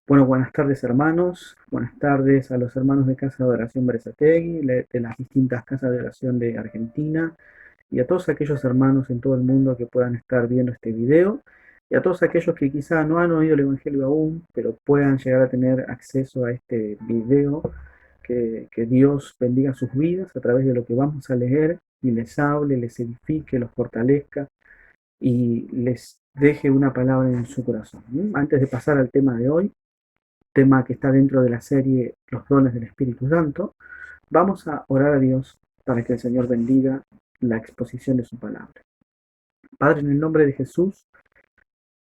Bueno, buenas tardes hermanos, buenas tardes a los hermanos de Casa de Oración Berazategui, de las distintas casas de oración de Argentina y a todos aquellos hermanos en todo el mundo que puedan estar viendo este video y a todos aquellos que quizá no han oído el Evangelio aún, pero puedan llegar a tener acceso a este video, que Dios bendiga sus vidas a través de lo que vamos a leer y les hable, les edifique, los fortalezca y les deje una palabra en su corazón. Antes de pasar al tema de hoy, tema que está dentro de la serie Los dones del Espíritu Santo, vamos a orar a Dios para que el Señor bendiga la exposición de su palabra. Padre, en el nombre de Jesús,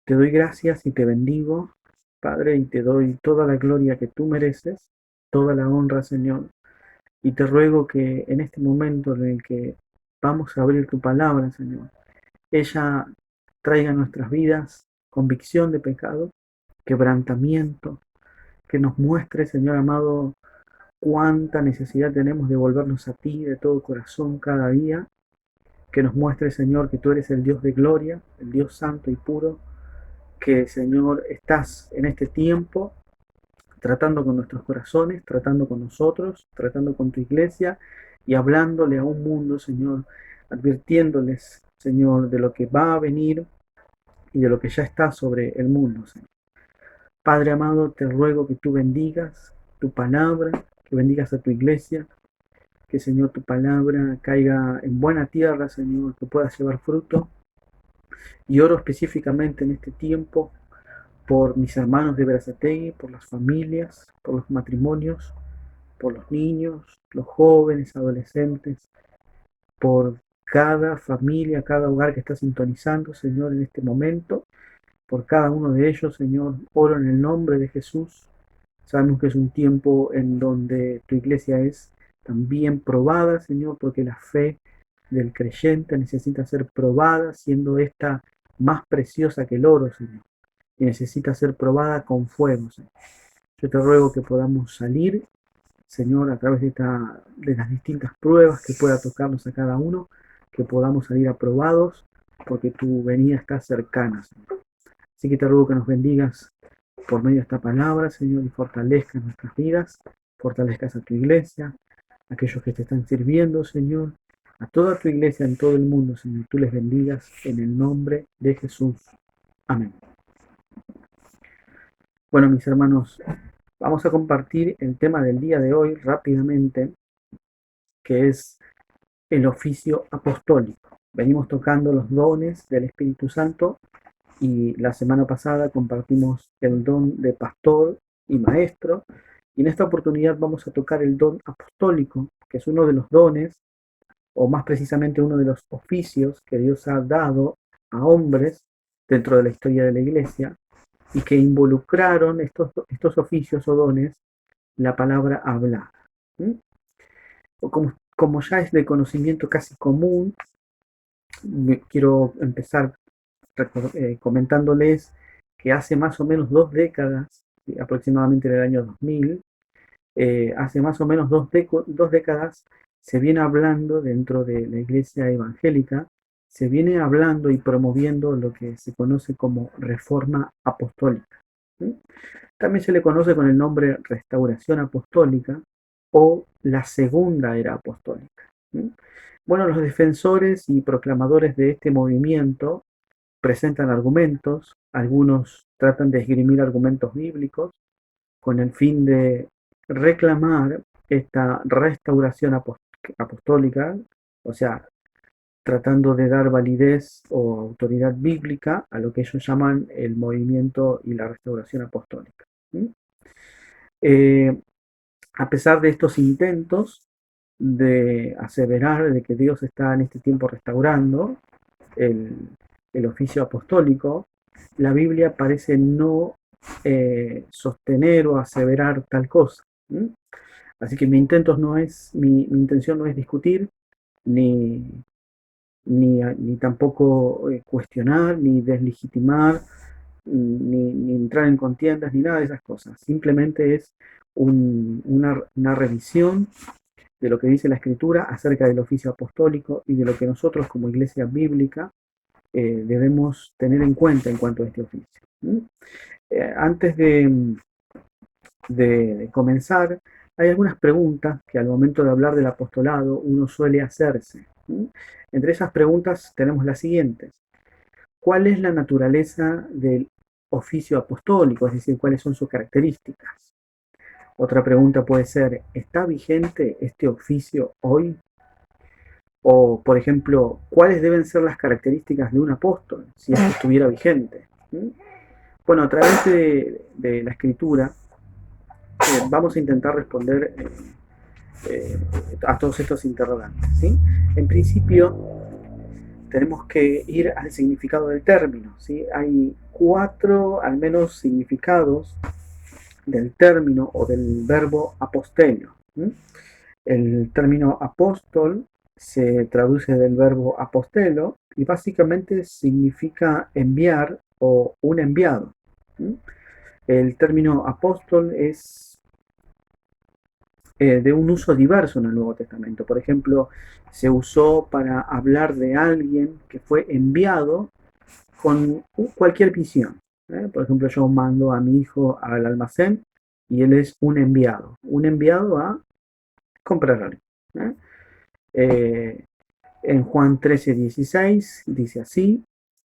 te doy gracias y te bendigo, Padre, y te doy toda la gloria que tú mereces, toda la honra, Señor, y te ruego que en este momento en el que vamos a abrir tu palabra, Señor, ella traiga a nuestras vidas convicción de pecado, quebrantamiento, que nos muestre, Señor amado, cuánta necesidad tenemos de volvernos a ti de todo corazón cada día, que nos muestre, Señor, que tú eres el Dios de gloria, el Dios santo y puro, que, Señor, estás en este tiempo tratando con nuestros corazones, tratando con nosotros, tratando con tu iglesia y hablándole a un mundo, Señor, advirtiéndoles, Señor, de lo que va a venir y de lo que ya está sobre el mundo, Señor. Padre amado, te ruego que tú bendigas tu palabra, que bendigas a tu iglesia, que, Señor, tu palabra caiga en buena tierra, Señor, que pueda llevar fruto. Y oro específicamente en este tiempo por mis hermanos de Berazategui, por las familias, por los matrimonios, por los niños, los jóvenes, adolescentes, por cada familia, cada hogar que está sintonizando, Señor, en este momento. Por cada uno de ellos, Señor, oro en el nombre de Jesús. Sabemos que es un tiempo en donde tu iglesia es también probada, Señor, porque la fe del creyente necesita ser probada, siendo esta más preciosa que el oro, Señor, y necesita ser probada con fuego, Señor. Yo te ruego que podamos salir, Señor, a través de las distintas pruebas que pueda tocarnos a cada uno, que podamos salir aprobados, porque tu venida está cercana, Señor. Así que te ruego que nos bendigas por medio de esta palabra, Señor, y fortalezcas nuestras vidas, fortalezcas a tu iglesia, a aquellos que te están sirviendo, Señor, a toda tu iglesia en todo el mundo, Señor. Tú les bendigas en el nombre de Jesús. Amén. Bueno, mis hermanos, vamos a compartir el tema del día de hoy rápidamente, que es el oficio apostólico. Venimos tocando los dones del Espíritu Santo y la semana pasada compartimos el don de pastor y maestro, y en esta oportunidad vamos a tocar el don apostólico, que es uno de los dones, o más precisamente uno de los oficios que Dios ha dado a hombres dentro de la historia de la iglesia, y que involucraron estos oficios o dones la palabra hablada. ¿Mm? Como ya es de conocimiento casi común, quiero empezar comentándoles que hace más o menos 2 décadas, aproximadamente en el año 2000, hace más o menos 2 décadas se viene hablando dentro de la iglesia evangélica, se viene hablando y promoviendo lo que se conoce como reforma apostólica. ¿Sí? También se le conoce con el nombre restauración apostólica o la segunda era apostólica. ¿Sí? Bueno, los defensores y proclamadores de este movimiento presentan argumentos, algunos tratan de esgrimir argumentos bíblicos con el fin de reclamar esta restauración apostólica, o sea, tratando de dar validez o autoridad bíblica a lo que ellos llaman el movimiento y la restauración apostólica. ¿Sí? Eh, a pesar de estos intentos de aseverar de que Dios está en este tiempo restaurando el, el oficio apostólico, la Biblia parece no sostener o aseverar tal cosa. ¿Mm? Así que mi intención no es discutir, ni, ni tampoco cuestionar, ni deslegitimar, ni entrar en contiendas, ni nada de esas cosas. Simplemente es una revisión de lo que dice la Escritura acerca del oficio apostólico y de lo que nosotros como iglesia bíblica debemos tener en cuenta en cuanto a este oficio. ¿Mm? Antes de comenzar, hay algunas preguntas que al momento de hablar del apostolado uno suele hacerse. Entre esas preguntas tenemos las siguientes. ¿Cuál es la naturaleza del oficio apostólico? Es decir, ¿cuáles son sus características? Otra pregunta puede ser, ¿está vigente este oficio hoy? O, por ejemplo, ¿cuáles deben ser las características de un apóstol si esto estuviera vigente? Bueno, a través de la escritura vamos a intentar responder eh, a todos estos interrogantes. ¿Sí? En principio, tenemos que ir al significado del término. ¿Sí? Hay cuatro, al menos, significados del término o del verbo apostelio. El término apóstol se traduce del verbo apostelo y básicamente significa enviar o un enviado. El término apóstol es de un uso diverso en el Nuevo Testamento. Por ejemplo, se usó para hablar de alguien que fue enviado con cualquier misión. Por ejemplo, yo mando a mi hijo al almacén y él es un enviado a comprar algo. ¿eh? Eh, en Juan 13:16 dice así,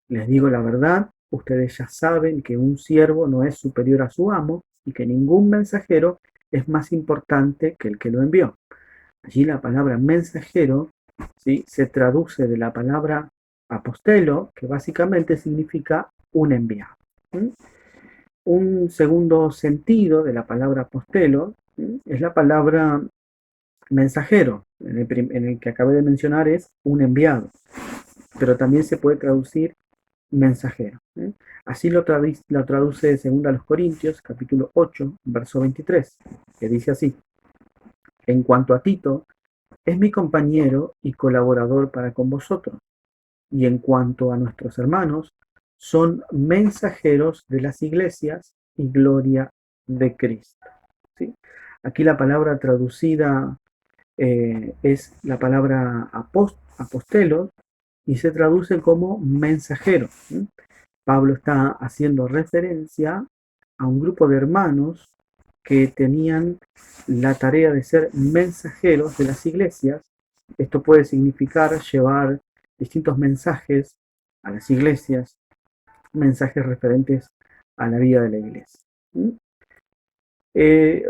les digo la verdad, ustedes ya saben que un siervo no es superior a su amo y que ningún mensajero es más importante que el que lo envió. Allí la palabra mensajero, ¿sí?, se traduce de la palabra apostelo, que básicamente significa un enviado. Un segundo sentido de la palabra apostelo es la palabra mensajero, en el que acabé de mencionar es un enviado, pero también se puede traducir mensajero. Así lo traduce 2 Corintios, capítulo 8, verso 23, que dice así: En cuanto a Tito, es mi compañero y colaborador para con vosotros, y en cuanto a nuestros hermanos, son mensajeros de las iglesias y gloria de Cristo. ¿Sí? Aquí la palabra traducida es la palabra apostelo y se traduce como mensajero. Pablo está haciendo referencia a un grupo de hermanos que tenían la tarea de ser mensajeros de las iglesias. Esto puede significar llevar distintos mensajes a las iglesias, mensajes referentes a la vida de la iglesia.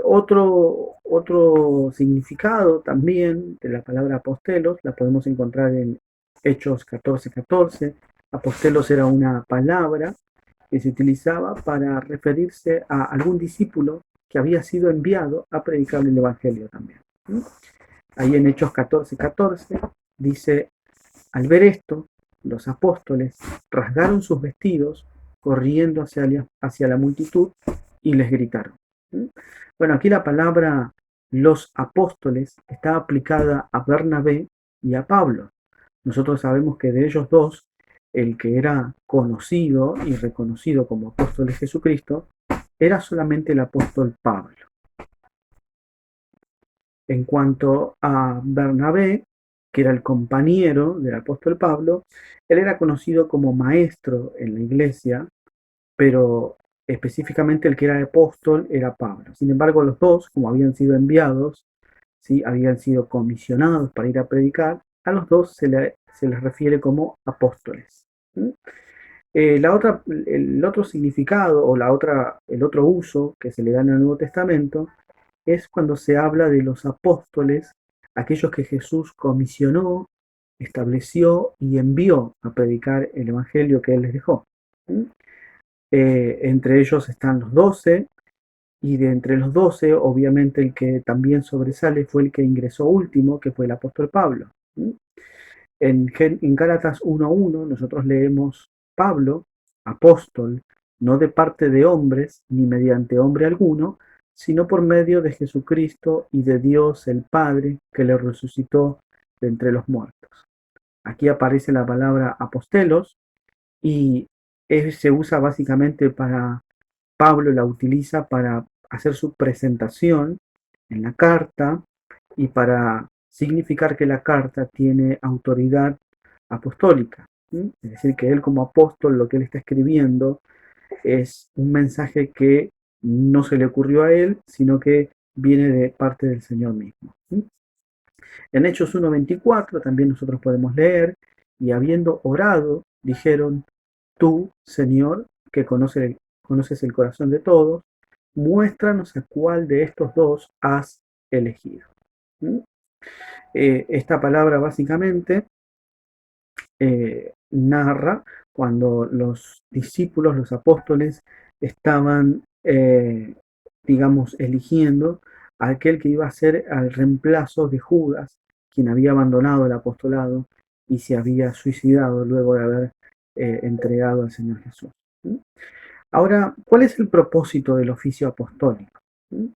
Otro significado también de la palabra apostelos la podemos encontrar en Hechos 14:14. Apostelos era una palabra que se utilizaba para referirse a algún discípulo que había sido enviado a predicar el Evangelio también. Ahí en Hechos 14:14 dice, al ver esto, los apóstoles rasgaron sus vestidos corriendo hacia la multitud y les gritaron. Bueno, aquí la palabra los apóstoles está aplicada a Bernabé y a Pablo. Nosotros sabemos que de ellos dos, el que era conocido y reconocido como apóstol de Jesucristo era solamente el apóstol Pablo. En cuanto a Bernabé, que era el compañero del apóstol Pablo, él era conocido como maestro en la iglesia, pero específicamente el que era apóstol era Pablo. Sin embargo, los dos, como habían sido enviados, ¿sí?, habían sido comisionados para ir a predicar, a los dos se les refiere como apóstoles. El otro significado o el otro uso que se le da en el Nuevo Testamento es cuando se habla de los apóstoles, aquellos que Jesús comisionó, estableció y envió a predicar el Evangelio que Él les dejó. Entre ellos están los 12, y de entre los 12, obviamente el que también sobresale fue el que ingresó último, que fue el apóstol Pablo. En Gálatas 1:1 nosotros leemos: Pablo, apóstol, no de parte de hombres, ni mediante hombre alguno, sino por medio de Jesucristo y de Dios el Padre, que le resucitó de entre los muertos. Aquí aparece la palabra apostelos y se usa básicamente para, Pablo la utiliza para hacer su presentación en la carta y para significar que la carta tiene autoridad apostólica. Es decir, que él como apóstol lo que él está escribiendo es un mensaje que no se le ocurrió a él, sino que viene de parte del Señor mismo. En Hechos 1:24 también nosotros podemos leer, y habiendo orado, dijeron, tú, Señor, que conoces el corazón de todos, muéstranos a cuál de estos dos has elegido. ¿Mm? Esta palabra básicamente narra cuando los discípulos, los apóstoles, estaban, digamos, eligiendo a aquel que iba a ser al reemplazo de Judas, quien había abandonado el apostolado y se había suicidado luego de haber entregado al Señor Jesús. ¿Mm? Ahora, ¿cuál es el propósito del oficio apostólico? ¿Mm?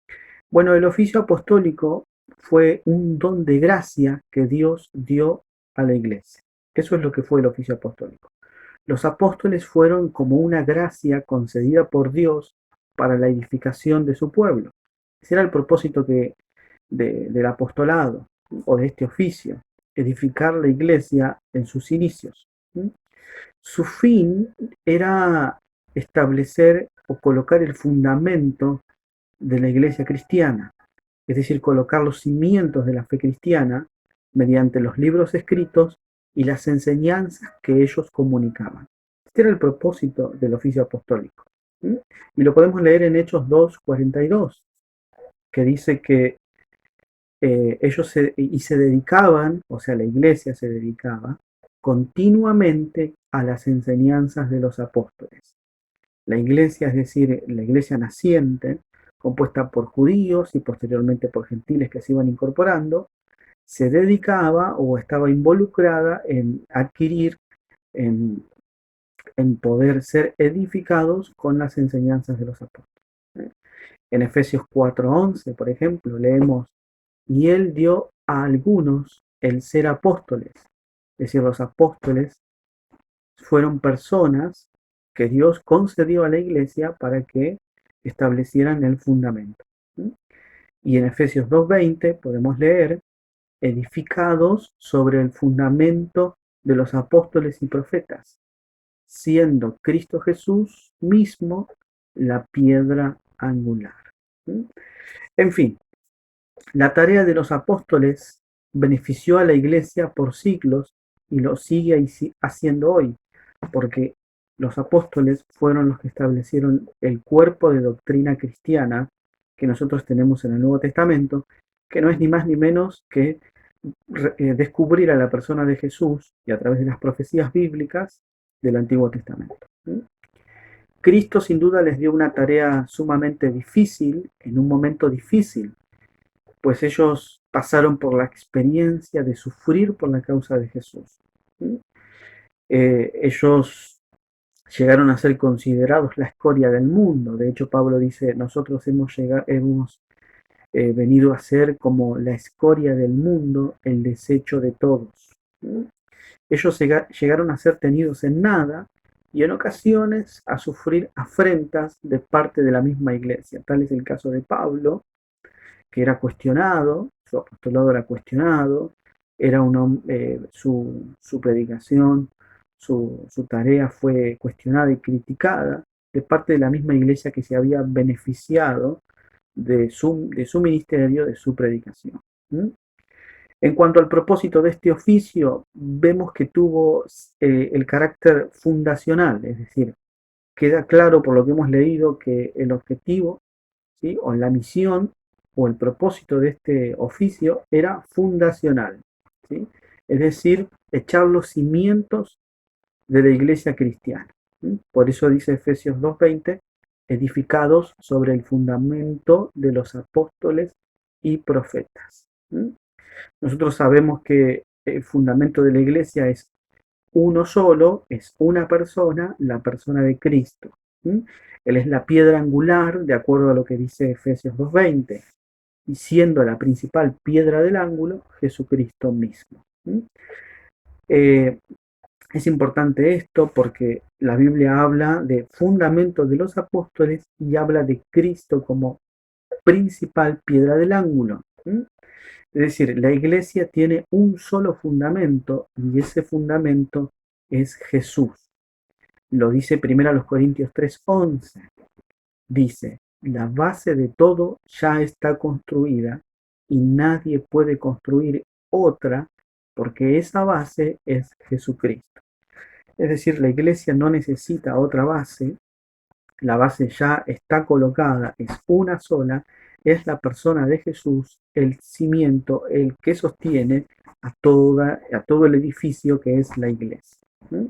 Bueno, el oficio apostólico fue un don de gracia que Dios dio a la iglesia. Eso es lo que fue el oficio apostólico. Los apóstoles fueron como una gracia concedida por Dios para la edificación de su pueblo. Ese era el propósito del apostolado o de este oficio, edificar la iglesia en sus inicios. Su fin era establecer o colocar el fundamento de la iglesia cristiana, es decir, colocar los cimientos de la fe cristiana mediante los libros escritos y las enseñanzas que ellos comunicaban. Este era el propósito del oficio apostólico. ¿Mm? Y lo podemos leer en Hechos 2:42, que dice que ellos se dedicaban, o sea, la iglesia se dedicaba continuamente a las enseñanzas de los apóstoles. La iglesia, es decir, la iglesia naciente, compuesta por judíos y posteriormente por gentiles que se iban incorporando, se dedicaba o estaba involucrada en adquirir, en, en poder ser edificados con las enseñanzas de los apóstoles. En Efesios 4:11, por ejemplo, leemos, y él dio a algunos el ser apóstoles, es decir, los apóstoles fueron personas que Dios concedió a la iglesia para que establecieran el fundamento. Y en Efesios 2:20 podemos leer, edificados sobre el fundamento de los apóstoles y profetas, siendo Cristo Jesús mismo la piedra angular. En fin, la tarea de los apóstoles benefició a la iglesia por siglos y lo sigue haciendo hoy, porque los apóstoles fueron los que establecieron el cuerpo de doctrina cristiana que nosotros tenemos en el Nuevo Testamento, que no es ni más ni menos que descubrir a la persona de Jesús y a través de las profecías bíblicas del Antiguo Testamento. Cristo sin duda les dio una tarea sumamente difícil, en un momento difícil, pues ellos pasaron por la experiencia de sufrir por la causa de Jesús. Ellos llegaron a ser considerados la escoria del mundo. De hecho, Pablo dice, nosotros hemos venido a ser como la escoria del mundo, el desecho de todos. Ellos llegaron a ser tenidos en nada y en ocasiones a sufrir afrentas de parte de la misma iglesia. Tal es el caso de Pablo, que era cuestionado, su apostolado era cuestionado, era su predicación, su tarea fue cuestionada y criticada de parte de la misma iglesia que se había beneficiado de su ministerio, de su predicación. En cuanto al propósito de este oficio, vemos que tuvo el carácter fundacional, es decir, queda claro por lo que hemos leído que el objetivo, ¿sí?, o la misión o el propósito de este oficio era fundacional, ¿sí? Es decir, echar los cimientos de la iglesia cristiana. Por eso dice Efesios 2:20, edificados sobre el fundamento de los apóstoles y profetas. Nosotros sabemos que el fundamento de la iglesia es uno solo, es una persona, la persona de Cristo. Él es la piedra angular, de acuerdo a lo que dice Efesios 2:20, y siendo la principal piedra del ángulo, Jesucristo mismo. Es importante esto porque la Biblia habla de fundamento de los apóstoles y habla de Cristo como principal piedra del ángulo. Es decir, la iglesia tiene un solo fundamento y ese fundamento es Jesús. Lo dice primero a los Corintios 3:11. Dice, La base de todo ya está construida y nadie puede construir otra porque esa base es Jesucristo. Es decir, la iglesia no necesita otra base, la base ya está colocada, es una sola, es la persona de Jesús, el cimiento, el que sostiene a todo el edificio que es la iglesia. ¿Mm?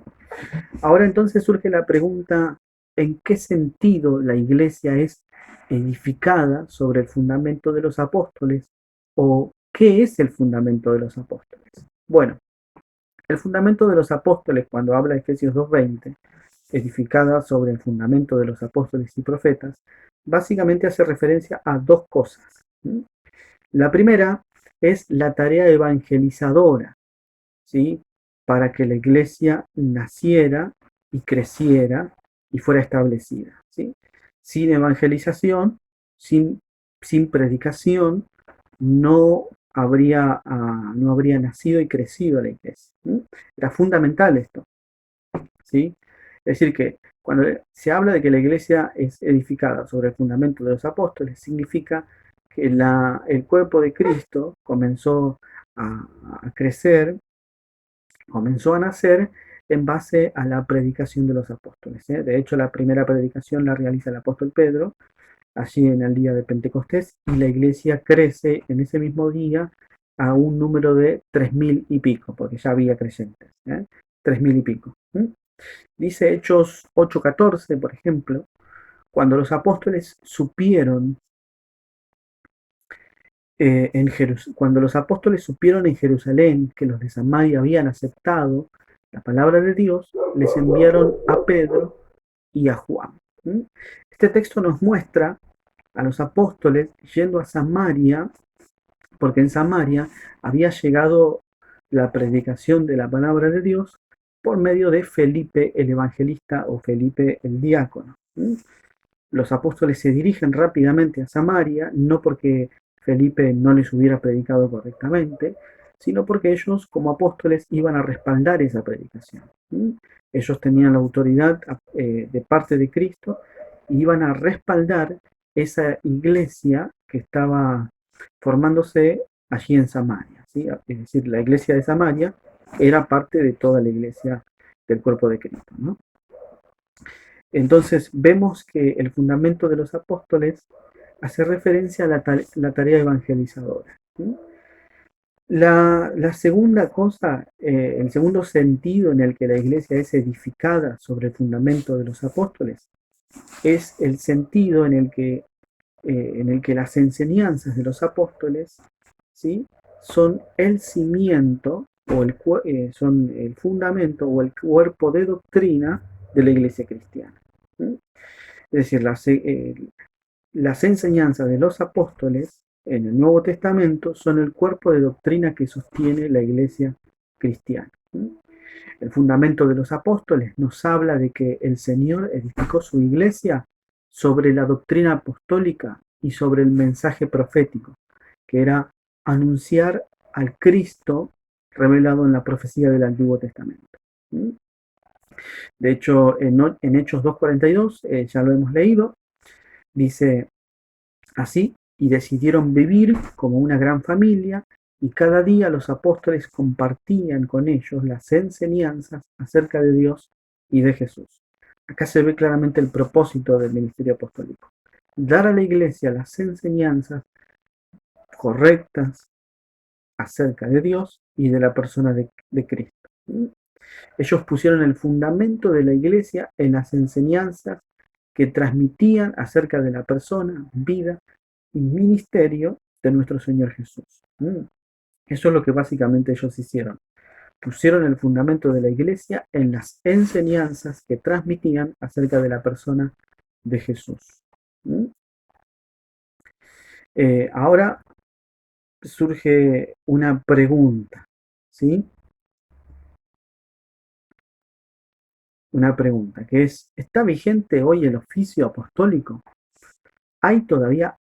Ahora entonces surge la pregunta, ¿en qué sentido la iglesia es edificada sobre el fundamento de los apóstoles? ¿O qué es el fundamento de los apóstoles? Bueno, el fundamento de los apóstoles, cuando habla de Efesios 2:20, edificada sobre el fundamento de los apóstoles y profetas, básicamente hace referencia a dos cosas. La primera es la tarea evangelizadora, ¿sí? Para que la iglesia naciera y creciera y fuera establecida, ¿sí? Sin evangelización, sin, sin predicación, no habría nacido y crecido la iglesia. Era fundamental esto, ¿sí? Es decir, que cuando se habla de que la iglesia es edificada sobre el fundamento de los apóstoles, significa que el cuerpo de Cristo comenzó a crecer, comenzó a nacer en base a la predicación de los apóstoles. ¿Eh? De hecho, la primera predicación la realiza el apóstol Pedro, allí en el día de Pentecostés, y la iglesia crece en ese mismo día a un número de 3000 y pico, porque ya había creyentes, 3000 y pico. Dice Hechos 8:14, por ejemplo, cuando los apóstoles supieron cuando los apóstoles supieron en Jerusalén que los de Samaria habían aceptado la palabra de Dios, les enviaron a Pedro y a Juan. Este texto nos muestra a los apóstoles yendo a Samaria, porque en Samaria había llegado la predicación de la palabra de Dios por medio de Felipe el evangelista o Felipe el diácono. Los apóstoles se dirigen rápidamente a Samaria, no porque Felipe no les hubiera predicado correctamente, sino porque ellos como apóstoles iban a respaldar esa predicación. Ellos tenían la autoridad de parte de Cristo y iban a respaldar esa iglesia que estaba formándose allí en Samaria. ¿Sí? Es decir, la iglesia de Samaria era parte de toda la iglesia del cuerpo de Cristo, ¿no? Entonces vemos que el fundamento de los apóstoles hace referencia a la tarea evangelizadora. La segunda cosa, el segundo sentido en el que la iglesia es edificada sobre el fundamento de los apóstoles, es el sentido en el que las enseñanzas de los apóstoles, ¿sí? Son el cimiento son el fundamento o el cuerpo de doctrina de la iglesia cristiana. Es decir, las enseñanzas de los apóstoles en el Nuevo Testamento son el cuerpo de doctrina que sostiene la iglesia cristiana. El fundamento de los apóstoles nos habla de que el Señor edificó su iglesia sobre la doctrina apostólica y sobre el mensaje profético, que era anunciar al Cristo revelado en la profecía del Antiguo Testamento. De hecho, en Hechos 2:42, ya lo hemos leído, dice así, y decidieron vivir como una gran familia, y cada día los apóstoles compartían con ellos las enseñanzas acerca de Dios y de Jesús. Acá se ve claramente el propósito del ministerio apostólico. Dar a la iglesia las enseñanzas correctas acerca de Dios y de la persona de Cristo. Ellos pusieron el fundamento de la iglesia en las enseñanzas que transmitían acerca de la persona, vida y ministerio de nuestro Señor Jesús. Eso es lo que básicamente ellos hicieron. Pusieron el fundamento de la iglesia en las enseñanzas que transmitían acerca de la persona de Jesús. Ahora surge una pregunta, ¿sí? Una pregunta que es, ¿está vigente hoy el oficio apostólico? ¿Hay todavía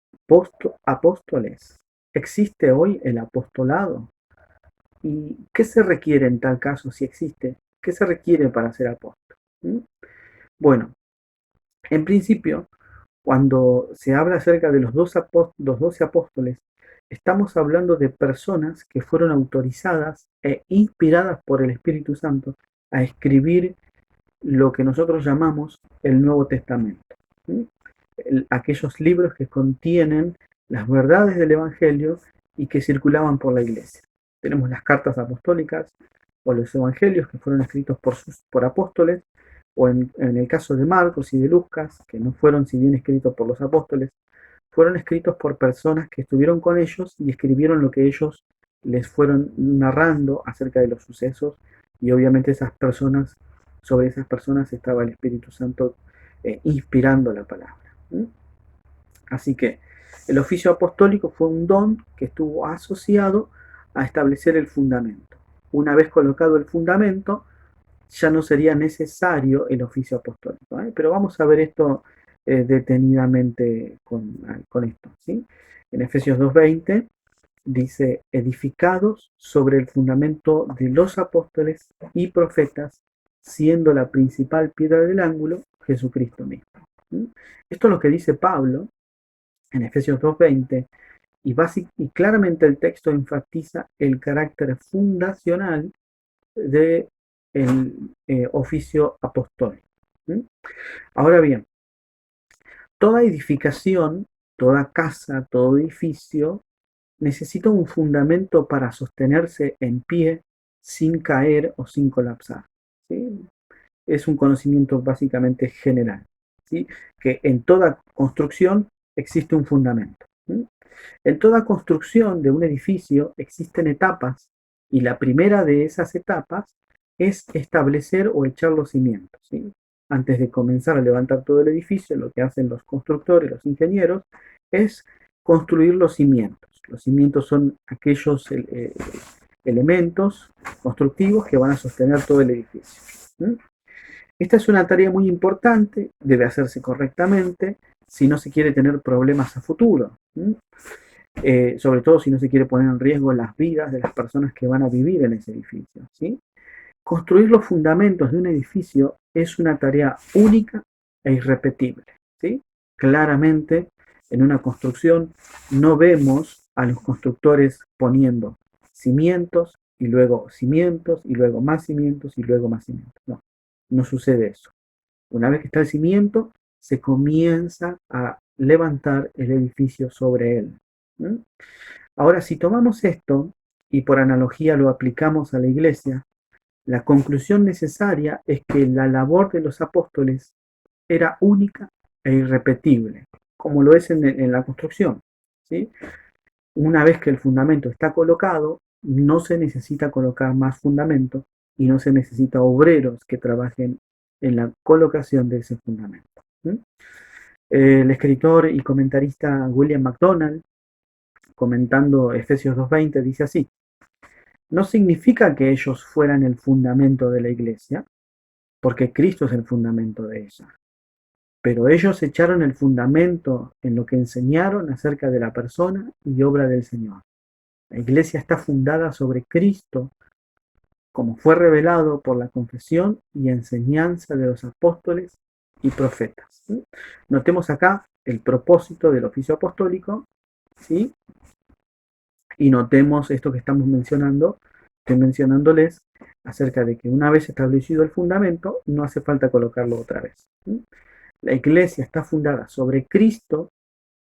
apóstoles? ¿Existe hoy el apostolado? ¿Y qué se requiere en tal caso si existe? ¿Qué se requiere para ser apóstol? Bueno, en principio, Cuando se habla acerca de los 12 apóstoles, estamos hablando de personas que fueron autorizadas e inspiradas por el Espíritu Santo a escribir lo que nosotros llamamos el Nuevo Testamento. ¿Sí? Aquellos libros que contienen las verdades del Evangelio y que circulaban por la iglesia. Tenemos las cartas apostólicas o los evangelios que fueron escritos por apóstoles, o en el caso de Marcos y de Lucas, que no fueron si bien escritos por los apóstoles, fueron escritos por personas que estuvieron con ellos y escribieron lo que ellos les fueron narrando acerca de los sucesos, y obviamente sobre esas personas estaba el Espíritu Santo inspirando la palabra. Así que el oficio apostólico fue un don que estuvo asociado a establecer el fundamento. Una vez colocado el fundamento, ya no sería necesario el oficio apostólico. Pero vamos a ver esto detenidamente con esto. ¿Sí? En Efesios 2:20 dice, edificados sobre el fundamento de los apóstoles y profetas, siendo la principal piedra del ángulo Jesucristo mismo. ¿Sí? Esto es lo que dice Pablo en Efesios 2:20, y claramente el texto enfatiza el carácter fundacional del oficio apostólico. Ahora bien, toda edificación, toda casa, todo edificio necesita un fundamento para sostenerse en pie sin caer o sin colapsar. ¿Sí? Es un conocimiento básicamente general, ¿sí? Que en toda construcción existe un fundamento. ¿Sí? En toda construcción de un edificio existen etapas, y la primera de esas etapas es establecer o echar los cimientos. ¿Sí? Antes de comenzar a levantar todo el edificio, lo que hacen los constructores, los ingenieros, es construir los cimientos. Los cimientos son aquellos elementos constructivos que van a sostener todo el edificio. ¿Sí? Esta es una tarea muy importante, debe hacerse correctamente si no se quiere tener problemas a futuro. Sobre todo si no se quiere poner en riesgo las vidas de las personas que van a vivir en ese edificio. ¿Sí? Construir los fundamentos de un edificio es una tarea única e irrepetible. ¿Sí? Claramente, en una construcción no vemos a los constructores poniendo cimientos y luego cimientos y luego más cimientos y luego más cimientos. No, no sucede eso. Una vez que está el cimiento, se comienza a levantar el edificio sobre él. ¿Mm? Ahora, si tomamos esto y por analogía lo aplicamos a la iglesia, la conclusión necesaria es que la labor de los apóstoles era única e irrepetible, como lo es en la construcción. ¿Sí? Una vez que el fundamento está colocado, no se necesita colocar más fundamento y no se necesita obreros que trabajen en la colocación de ese fundamento. ¿Sí? El escritor y comentarista William MacDonald, comentando Efesios 2:20, dice así: no significa que ellos fueran el fundamento de la iglesia, porque Cristo es el fundamento de ella. Pero ellos echaron el fundamento en lo que enseñaron acerca de la persona y obra del Señor. La iglesia está fundada sobre Cristo, como fue revelado por la confesión y enseñanza de los apóstoles y profetas. ¿Sí? Notemos acá el propósito del oficio apostólico, ¿sí? Y notemos esto que estamos mencionando, estoy mencionándoles acerca de que una vez establecido el fundamento, no hace falta colocarlo otra vez. ¿Sí? La iglesia está fundada sobre Cristo,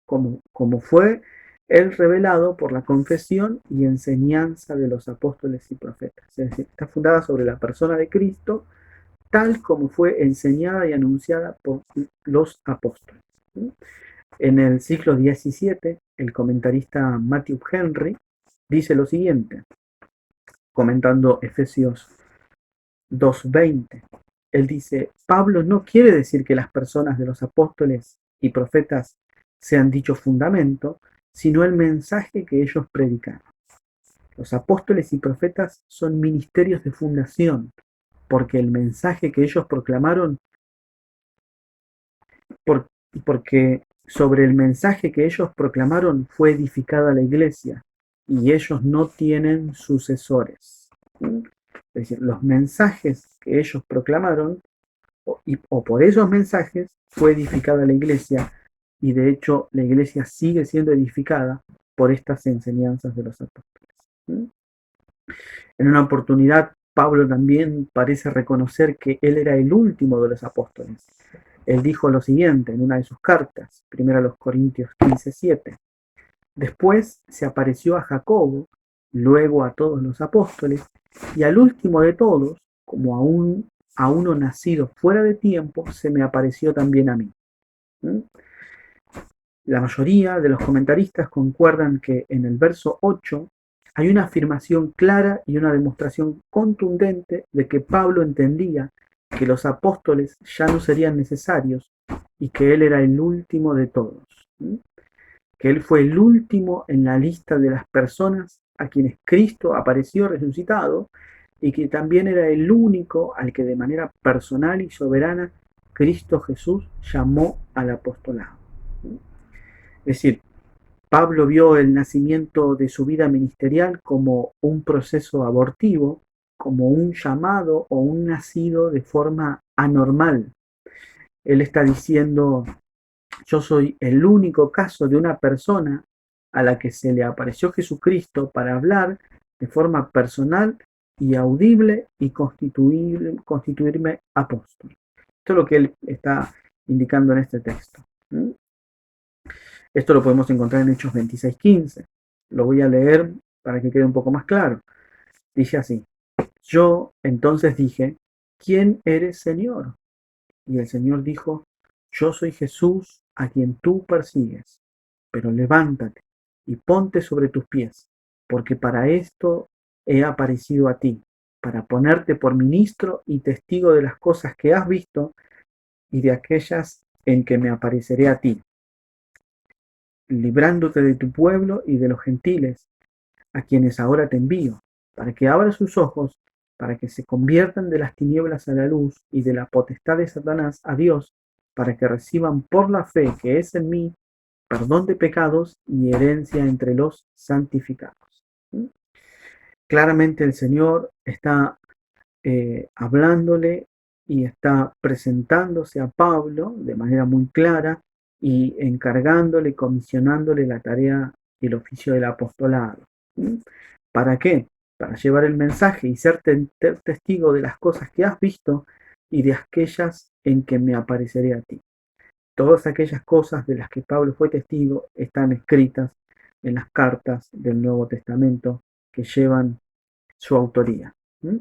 como fue él revelado por la confesión y enseñanza de los apóstoles y profetas. Es decir, está fundada sobre la persona de Cristo, tal como fue enseñada y anunciada por los apóstoles. ¿Sí? En el siglo XVII, el comentarista Matthew Henry dice lo siguiente, comentando Efesios 2:20. Él dice, Pablo no quiere decir que las personas de los apóstoles y profetas sean dicho fundamento, sino el mensaje que ellos predicaron. Los apóstoles y profetas son ministerios de fundación, porque el mensaje que ellos proclamaron, porque sobre el mensaje que ellos proclamaron fue edificada la iglesia, y ellos no tienen sucesores. Es decir, los mensajes que ellos proclamaron, o por esos mensajes fue edificada la iglesia, y de hecho la iglesia sigue siendo edificada por estas enseñanzas de los apóstoles. ¿Mm? En una oportunidad, Pablo también parece reconocer que él era el último de los apóstoles. Él dijo lo siguiente en una de sus cartas, primero a los Corintios 15:7. Después se apareció a Jacobo, luego a todos los apóstoles, y al último de todos, como a uno nacido fuera de tiempo, se me apareció también a mí. ¿Mm? La mayoría de los comentaristas concuerdan que en el verso 8 hay una afirmación clara y una demostración contundente de que Pablo entendía que los apóstoles ya no serían necesarios y que él era el último de todos. ¿Mm? Que él fue el último en la lista de las personas a quienes Cristo apareció resucitado y que también era el único al que de manera personal y soberana Cristo Jesús llamó al apostolado. Es decir, Pablo vio el nacimiento de su vida ministerial como un proceso abortivo, como un llamado o un nacido de forma anormal. Él está diciendo, yo soy el único caso de una persona a la que se le apareció Jesucristo para hablar de forma personal y audible y constituirme apóstol. Esto es lo que él está indicando en este texto. Esto lo podemos encontrar en Hechos 26:15. Lo voy a leer para que quede un poco más claro. Dice así, yo entonces dije, ¿quién eres, Señor? Y el Señor dijo, yo soy Jesús a quien tú persigues, pero levántate y ponte sobre tus pies, porque para esto he aparecido a ti, para ponerte por ministro y testigo de las cosas que has visto y de aquellas en que me apareceré a ti, librándote de tu pueblo y de los gentiles, a quienes ahora te envío, para que abra sus ojos, para que se conviertan de las tinieblas a la luz y de la potestad de Satanás a Dios, para que reciban por la fe que es en mí perdón de pecados y herencia entre los santificados. ¿Mm? Claramente el Señor está hablándole y está presentándose a Pablo de manera muy clara y encargándole, comisionándole la tarea y el oficio del apostolado. ¿Mm? ¿Para qué? Para llevar el mensaje y ser testigo de las cosas que has visto y de aquellas en que me apareceré a ti. Todas aquellas cosas de las que Pablo fue testigo están escritas en las cartas del Nuevo Testamento que llevan su autoría. ¿Mm?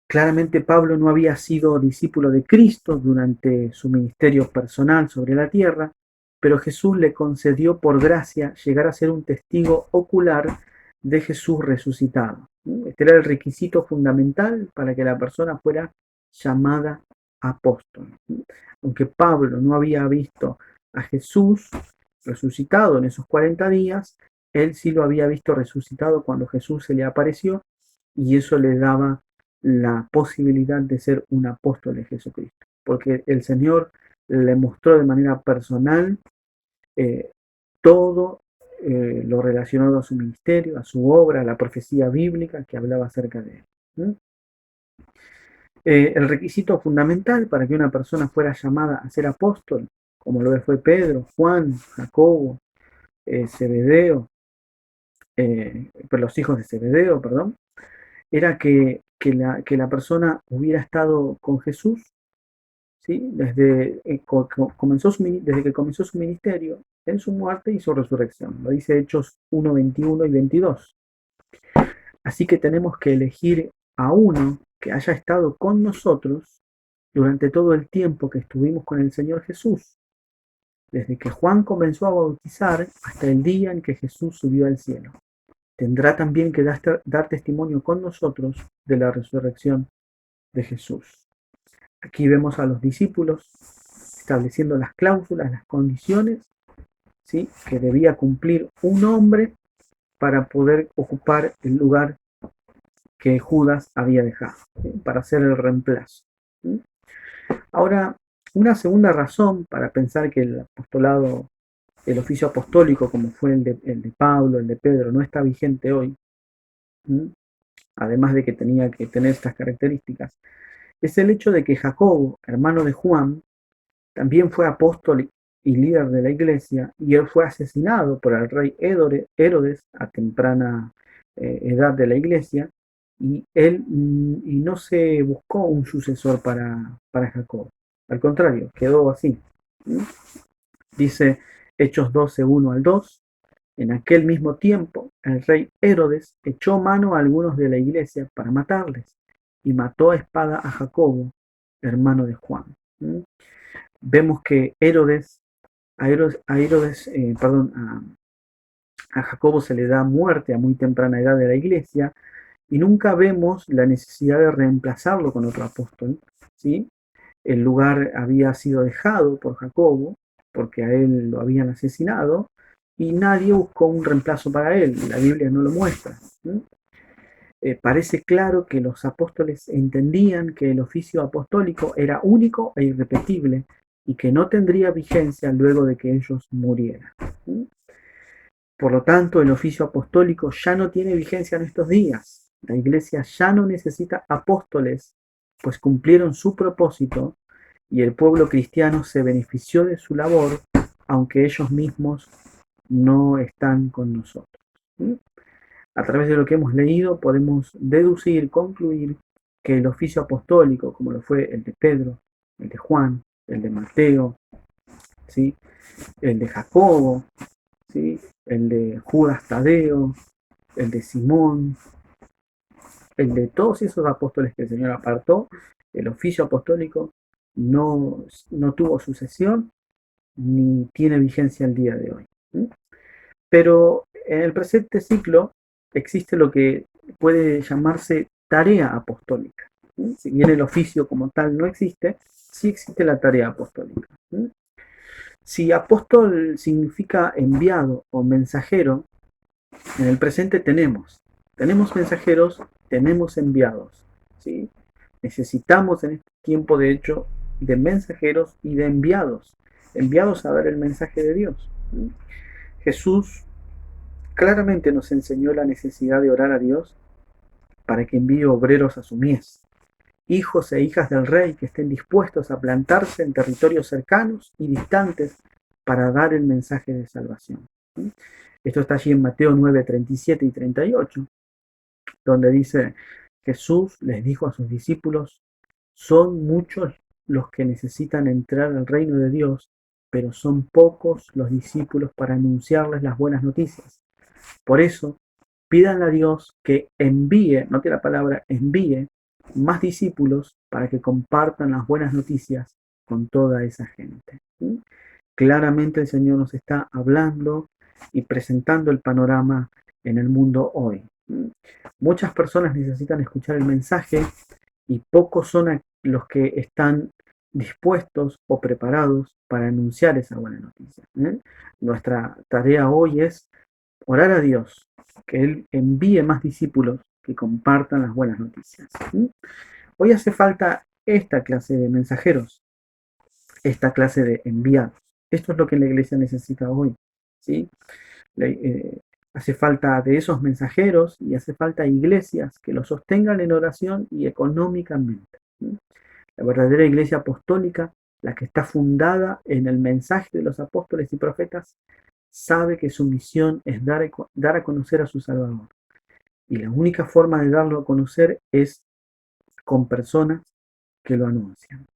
Claramente Pablo no había sido discípulo de Cristo durante su ministerio personal sobre la tierra, pero Jesús le concedió por gracia llegar a ser un testigo ocular de Jesús resucitado. Este era el requisito fundamental para que la persona fuera llamada apóstol. Aunque Pablo no había visto a Jesús resucitado en esos 40 días, él sí lo había visto resucitado cuando Jesús se le apareció y eso le daba la posibilidad de ser un apóstol de Jesucristo, porque el Señor le mostró de manera personal eh, todo lo relacionado a su ministerio, a su obra, a la profecía bíblica que hablaba acerca de él. ¿Mm? El requisito fundamental para que una persona fuera llamada a ser apóstol, como lo fue Pedro, Juan, Jacobo, Zebedeo, los hijos de Zebedeo, perdón, era que la persona hubiera estado con Jesús, ¿sí? Desde que comenzó su ministerio, en su muerte y su resurrección. Lo dice Hechos 1, 21 y 22. Así que tenemos que elegir a uno que haya estado con nosotros durante todo el tiempo que estuvimos con el Señor Jesús, desde que Juan comenzó a bautizar hasta el día en que Jesús subió al cielo. Tendrá también que dar testimonio con nosotros de la resurrección de Jesús. Aquí vemos a los discípulos estableciendo las cláusulas, las condiciones, ¿sí?, que debía cumplir un hombre para poder ocupar el lugar que Judas había dejado, ¿sí?, para hacer el reemplazo. ¿Sí? Ahora, una segunda razón para pensar que el apostolado, el oficio apostólico, como fue el de Pablo, el de Pedro, no está vigente hoy, ¿sí?, además de que tenía que tener estas características, es el hecho de que Jacobo, hermano de Juan, También fue apóstol y líder de la iglesia, y él fue asesinado por el rey Herodes a temprana edad de la iglesia, y no se buscó un sucesor para Jacob. Al contrario, quedó así. Dice Hechos 12, 1 al 2. En aquel mismo tiempo, el rey Herodes echó mano a algunos de la iglesia para matarles y mató a espada a Jacobo, hermano de Juan. Vemos que a Jacobo se le da muerte a muy temprana edad de la iglesia, y nunca vemos la necesidad de reemplazarlo con otro apóstol, ¿sí? El lugar había sido dejado por Jacobo, porque a él lo habían asesinado, y nadie buscó un reemplazo para él. La Biblia no lo muestra. Parece claro que los apóstoles entendían que el oficio apostólico era único e irrepetible y que no tendría vigencia luego de que ellos murieran. Por lo tanto, el oficio apostólico ya no tiene vigencia en estos días. La iglesia ya no necesita apóstoles, pues cumplieron su propósito, y el pueblo cristiano se benefició de su labor, aunque ellos mismos no están con nosotros. A través de lo que hemos leído podemos deducir, concluir que el oficio apostólico, como lo fue el de Pedro, el de Juan, el de Mateo, ¿sí?, el de Jacobo, ¿sí?, el de Judas Tadeo, el de Simón, el de todos esos apóstoles que el Señor apartó, el oficio apostólico no tuvo sucesión ni tiene vigencia el día de hoy. Pero en el presente ciclo existe lo que puede llamarse tarea apostólica. Si bien el oficio como tal no existe, sí existe la tarea apostólica. Si apóstol significa enviado o mensajero, en el presente tenemos mensajeros, tenemos enviados, ¿sí? Necesitamos en este tiempo, de hecho, de mensajeros y de enviados a dar el mensaje de Dios. Jesús claramente nos enseñó la necesidad de orar a Dios para que envíe obreros a su mies, hijos e hijas del rey que estén dispuestos a plantarse en territorios cercanos y distantes para dar el mensaje de salvación. Esto está allí en Mateo 9, 37 y 38, donde dice: Jesús les dijo a sus discípulos: son muchos los que necesitan entrar al reino de Dios, pero son pocos los discípulos para anunciarles las buenas noticias. Por eso, pídanle a Dios que envíe, note la palabra envíe, más discípulos para que compartan las buenas noticias con toda esa gente. Claramente el Señor nos está hablando y presentando el panorama en el mundo hoy. Muchas personas necesitan escuchar el mensaje y pocos son los que están dispuestos o preparados para anunciar esa buena noticia. Nuestra tarea hoy es orar a Dios, que Él envíe más discípulos que compartan las buenas noticias. Hoy hace falta esta clase de mensajeros, esta clase de enviados. Esto es lo que la iglesia necesita hoy, ¿sí? Hace falta de esos mensajeros y hace falta iglesias que los sostengan en oración y económicamente. La verdadera iglesia apostólica, la que está fundada en el mensaje de los apóstoles y profetas, sabe que su misión es dar a conocer a su Salvador. Y la única forma de darlo a conocer es con personas que lo anuncian.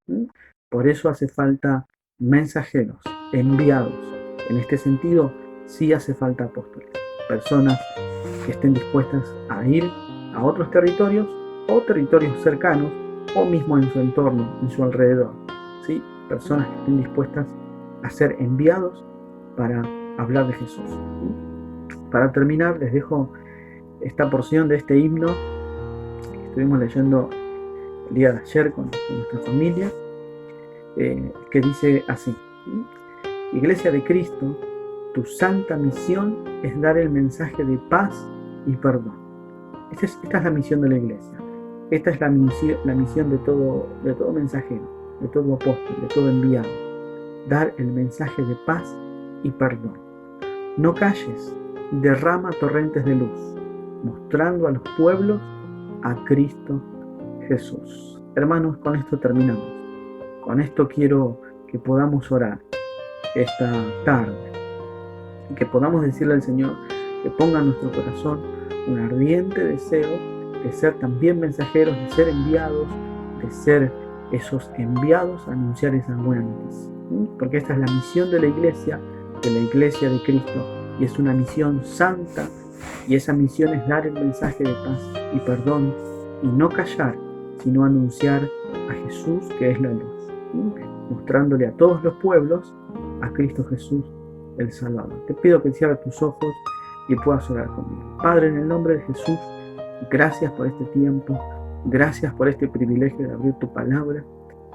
Por eso hace falta mensajeros, enviados. En este sentido, sí hace falta apóstoles, personas que estén dispuestas a ir a otros territorios o territorios cercanos o mismo en su entorno, en su alrededor. ¿Sí? Personas que estén dispuestas a ser enviados para hablar de Jesús. Para terminar, les dejo esta porción de este himno que estuvimos leyendo el día de ayer con nuestra familia, que dice así: Iglesia de Cristo, tu santa misión es dar el mensaje de paz y perdón. Esta es la misión de la iglesia. Esta es la misión de todo mensajero, de todo apóstol, de todo enviado. Dar el mensaje de paz y perdón. No calles, derrama torrentes de luz, mostrando a los pueblos a Cristo Jesús. Hermanos, con esto terminamos. Con esto quiero que podamos orar esta tarde y que podamos decirle al Señor que ponga en nuestro corazón un ardiente deseo de ser también mensajeros, de ser enviados, de ser esos enviados a anunciar esa buena noticia. Porque esta es la misión de la iglesia de Cristo, y es una misión santa, y esa misión es dar el mensaje de paz y perdón, y no callar, sino anunciar a Jesús, que es la luz, mostrándole a todos los pueblos a Cristo Jesús, el Salvador. Te pido que cierres tus ojos y puedas orar conmigo. Padre, en el nombre de Jesús, gracias por este tiempo, gracias por este privilegio de abrir tu palabra,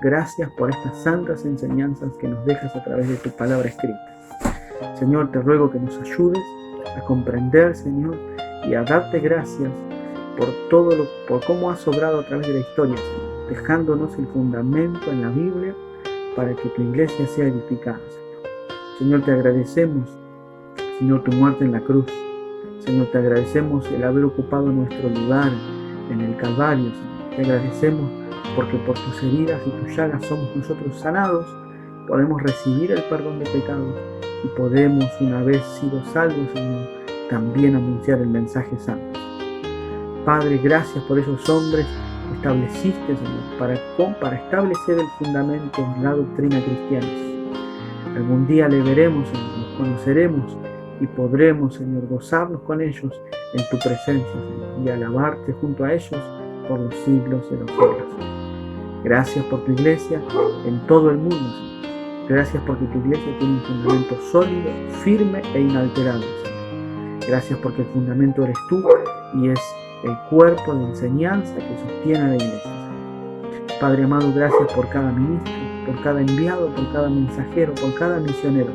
gracias por estas santas enseñanzas que nos dejas a través de tu palabra escrita. Señor, te ruego que nos ayudes a comprender, Señor, y a darte gracias por cómo has obrado a través de la historia, Señor, dejándonos el fundamento en la Biblia para que tu iglesia sea edificada, Señor. Señor, te agradecemos, Señor, tu muerte en la cruz. Señor, te agradecemos el haber ocupado nuestro lugar en el Calvario, Señor. Te agradecemos porque por tus heridas y tus llagas somos nosotros sanados, podemos recibir el perdón de pecados y podemos, una vez sido salvos, Señor, también anunciar el mensaje santo. Padre, gracias por esos hombres que estableciste, Señor, para establecer el fundamento de la doctrina cristiana. Algún día le veremos, Señor, los conoceremos y podremos, Señor, gozarnos con ellos en tu presencia, Señor, y alabarte junto a ellos por los siglos de los siglos. Gracias por tu iglesia en todo el mundo, Señor. Gracias porque tu iglesia tiene un fundamento sólido, firme e inalterable, Señor. Gracias porque el fundamento eres tú y es el cuerpo de enseñanza que sostiene a la iglesia, Señor. Padre amado, gracias por cada ministro, por cada enviado, por cada mensajero, por cada misionero.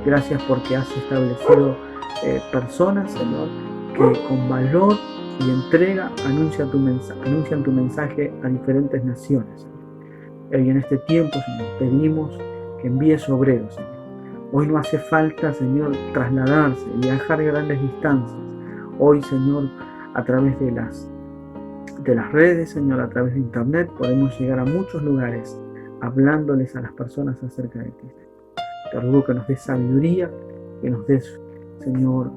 Gracias porque has establecido personas, Señor, que con valor y entrega anuncian tu mensaje a diferentes naciones. Y en este tiempo, Señor, pedimos que envíes obreros, Señor. Hoy no hace falta, Señor, trasladarse, viajar grandes distancias. Hoy, Señor, a través de las redes, Señor, a través de internet, podemos llegar a muchos lugares hablándoles a las personas acerca de ti. Te ruego que nos des sabiduría, que nos des, Señor,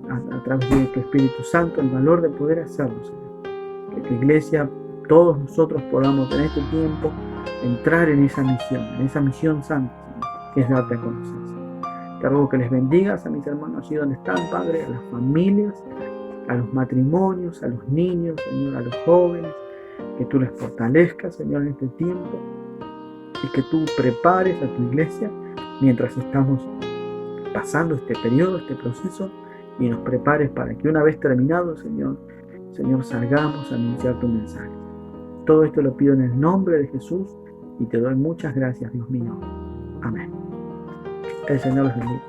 a través de tu Espíritu Santo, el valor de poder hacerlo, Señor. Que tu iglesia, todos nosotros podamos en este tiempo entrar en esa misión santa, Señor, que es darte a conocer, Señor. Te ruego que les bendigas a mis hermanos allí donde están, Padre, a las familias, a los matrimonios, a los niños, Señor, a los jóvenes, que tú les fortalezcas, Señor, en este tiempo, y que tú prepares a tu iglesia mientras estamos pasando este periodo, este proceso, y nos prepares para que una vez terminado, Señor, salgamos a anunciar tu mensaje. Todo esto lo pido en el nombre de Jesús y te doy muchas gracias, Dios mío. Amén. El Señor los bendiga.